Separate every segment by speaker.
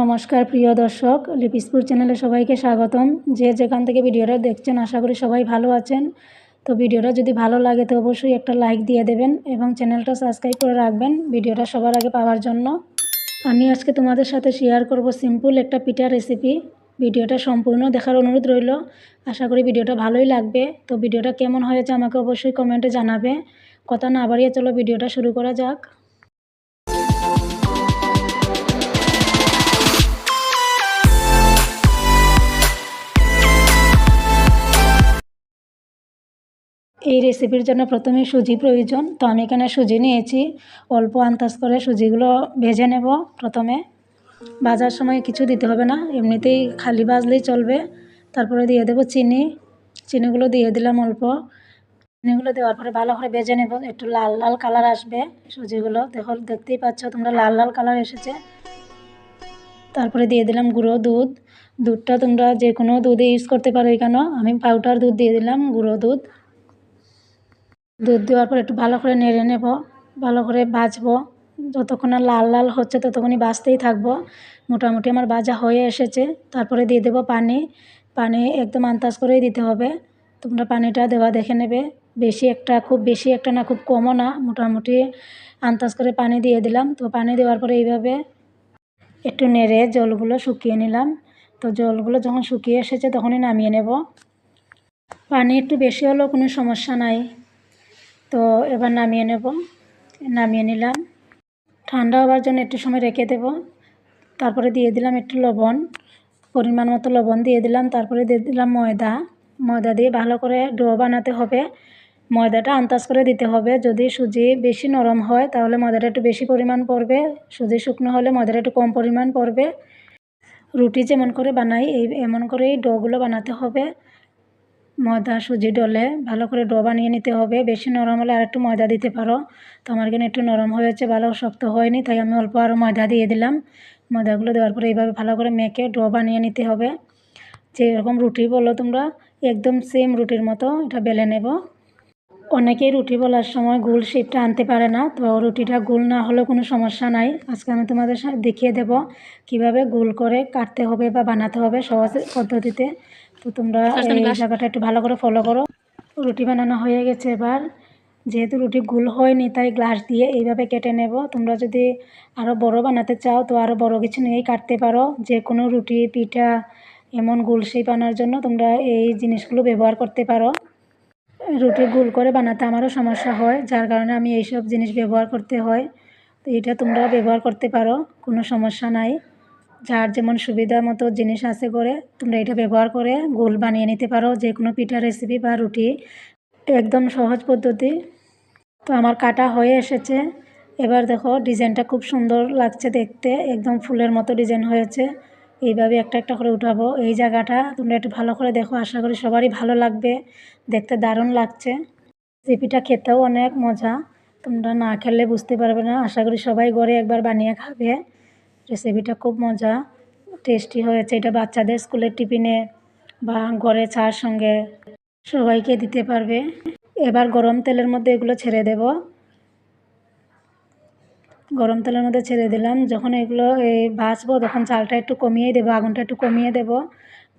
Speaker 1: নমস্কার প্রিয় দর্শক, লিপিসপুর চ্যানেলে সবাইকে স্বাগতম। যে যেখান থেকে ভিডিওটা দেখছেন আশা করি সবাই ভালো আছেন। তো ভিডিওটা যদি ভালো লাগে তো অবশ্যই একটা লাইক দিয়ে দেবেন এবং চ্যানেলটা সাবস্ক্রাইব করে রাখবেন ভিডিওটা সবার আগে পাওয়ার জন্য। আমি আজকে তোমাদের সাথে শেয়ার করব সিম্পল একটা পিঠা রেসিপি। ভিডিওটা সম্পূর্ণ দেখার অনুরোধ রইল। আশা করি ভিডিওটা ভালোই লাগবে। তো ভিডিওটা কেমন হয়েছে আমাকে অবশ্যই কমেন্টে জানাবে। কথা না বাড়িয়ে চলো ভিডিওটা শুরু করা যাক। এই রেসিপির জন্য প্রথমে সুজি প্রয়োজন। তো আমি এখানে সুজি নিয়েছি, অল্প আন্দাজ করে সুজিগুলো ভেজে নেব। প্রথমে ভাজার সময় কিছু দিতে হবে না, এমনিতেই খালি ভাজলেই চলবে। তারপরে দিয়ে দেব চিনি, চিনিগুলো দিয়ে দিলাম অল্প। চিনিগুলো দেওয়ার পরে ভালো করে ভেজে নেব, একটু লাল লাল কালার আসবে সুজিগুলো। দেখতেই পাচ্ছ তোমরা লাল লাল কালার এসেছে। তারপরে দিয়ে দিলাম গুঁড়ো দুধ। দুধটা তোমরা যে কোনো দুধে ইউজ করতে পারো, এখানে আমি পাউডার দুধ দিয়ে দিলাম, গুঁড়ো দুধ। দুধ দেওয়ার পর একটু ভালো করে নেড়ে নেব, ভালো করে ভাজবো। যতক্ষণ না লাল লাল হচ্ছে ততক্ষণই ভাজতেই থাকবো। মোটামুটি আমার ভাজা হয়ে এসেছে। তারপরে দিয়ে দেবো পানি। পানি একদম আন্দাজ করেই দিতে হবে। তোমরা পানিটা দেওয়া দেখে নেবে, খুব বেশি একটা না, খুব কমও না, মোটামুটি আন্দাজ করে পানি দিয়ে দিলাম। তো পানি দেওয়ার পরে এইভাবে একটু নেড়ে জলগুলো শুকিয়ে নিলাম। তো জলগুলো যখন শুকিয়ে এসেছে তখনই নামিয়ে নেব। পানি একটু বেশি হলেও কোনো সমস্যা নাই। তো এবার নামিয়ে নেব। নামিয়ে নিলাম, ঠান্ডা হওয়ার জন্য একটু সময় রেখে দেব। তারপরে দিয়ে দিলাম একটু লবণ, পরিমাণ মতো লবণ দিয়ে দিলাম। তারপরে দিয়ে দিলাম ময়দা। ময়দা দিয়ে ভালো করে ডো বানাতে হবে। ময়দাটা আন্দাজ করে দিতে হবে। যদি সুজি বেশি নরম হয় তাহলে ময়দাটা একটু বেশি পরিমাণ পড়বে, সুজি শুকনো হলে ময়দাটা একটু কম পরিমাণ পড়বে। রুটি যেমন করে বানাই এমন করেই ডোগুলো বানাতে হবে। ময়দা সুজি ডলে ভালো করে ডো বানিয়ে নিতে হবে। বেশি নরম হলে আর একটু ময়দা দিতে পারো। তো আমার এখানে একটু নরম হয়েছে, ভালো শক্ত হয়নি, তাই আমি অল্প আরও ময়দা দিয়ে দিলাম। ময়দাগুলো দেওয়ার পরে এইভাবে ভালো করে মেখে ডো বানিয়ে নিতে হবে। যেরকম রুটি বলো তোমরা, একদম সেম রুটির মতো এটা বেলে নেব। অনেকেই রুটি বলার সময় গোল শেপটা আনতে পারে না। তো রুটিটা গোল না হলেও কোনো সমস্যা নাই। আজকে আমি তোমাদের দেখিয়ে দেব কিভাবে গোল করে কাটতে হবে বা বানাতে হবে সহজ পদ্ধতিতে। তো তোমরা এই জায়গাটা একটু ভালো করে ফলো করো। রুটি বানানো হয়ে গেছে। এবার যেহেতু রুটি গোল হয়নি তাই গ্লাস দিয়ে এইভাবে কেটে নেব। তোমরা যদি আরও বড় বানাতে চাও তো আরও বড় কিছু নিয়েই কাটতে পারো। যে কোনো রুটি পিঠা এমন গোল শেপ আনার জন্য তোমরা এই জিনিসগুলো ব্যবহার করতে পারো। রুটি গোল করে বানাতে আমারও সমস্যা হয়, যার কারণে আমি এইসব জিনিস ব্যবহার করতে হয়। তো এটা তোমরা ব্যবহার করতে পারো, কোনো সমস্যা নাই। যার যেমন সুবিধা মতো জিনিস আছে করে তোমরা এটা ব্যবহার করে গোল বানিয়ে নিতে পারো যে কোনো পিঠা রেসিপি বা রুটি। একদম সহজ পদ্ধতি। তো আমার কাটা হয়ে এসেছে। এবার দেখো ডিজাইনটা খুব সুন্দর লাগছে দেখতে, একদম ফুলের মতো ডিজাইন হয়েছে। এইভাবে একটা একটা করে উঠাবো। এই জায়গাটা তোমরা একটু ভালো করে দেখো, আশা করি সবারই ভালো লাগবে, দেখতে দারুণ লাগছে। রেসিপিটা খেতেও অনেক মজা, তোমরা না খেলে বুঝতে পারবে না। আশা করি সবাই ঘরে একবার বানিয়ে খাবে। রেসিপিটা খুব মজা, টেস্টি হয়েছে। এটা বাচ্চাদের স্কুলের টিফিনে বা ঘরে চার সঙ্গে সবাইকে দিতে পারবে। এবার গরম তেলের মধ্যে এগুলো ছেড়ে দেব। গরম তেলের মধ্যে ছেড়ে দিলাম। যখন এগুলো ভাজবো তখন চালটা একটু কমিয়ে দেবো, আগুনটা একটু কমিয়ে দেব।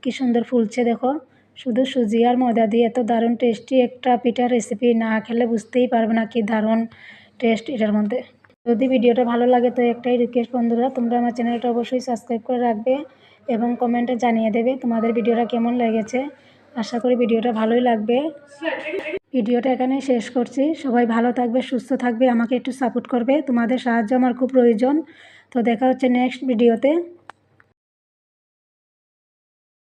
Speaker 1: কি সুন্দর ফুলছে দেখো। শুধু সুজি আর ময়দা দিয়ে এত দারুণ টেস্টি একটা পিঠা রেসিপি, না খেলে বুঝতেই পারবে না কি দারুণ টেস্ট এটার মধ্যে। যদি ভিডিওটা ভালো লাগে তো একটাই রিকোয়েস্ট বন্ধুরা, তোমরা আমার চ্যানেলটা অবশ্যই সাবস্ক্রাইব করে রাখবে এবং কমেন্টে জানিয়ে দেবে তোমাদের ভিডিওটা কেমন লেগেছে। আশা করি ভিডিওটা ভালোই লাগবে। ভিডিওটা এখানেই শেষ করছি। সবাই ভালো থাকবে, সুস্থ থাকবে, আমাকে একটু সাপোর্ট করবে, তোমাদের সাহায্য আমার খুব প্রয়োজন। তো দেখা হচ্ছে নেক্সট ভিডিওতে।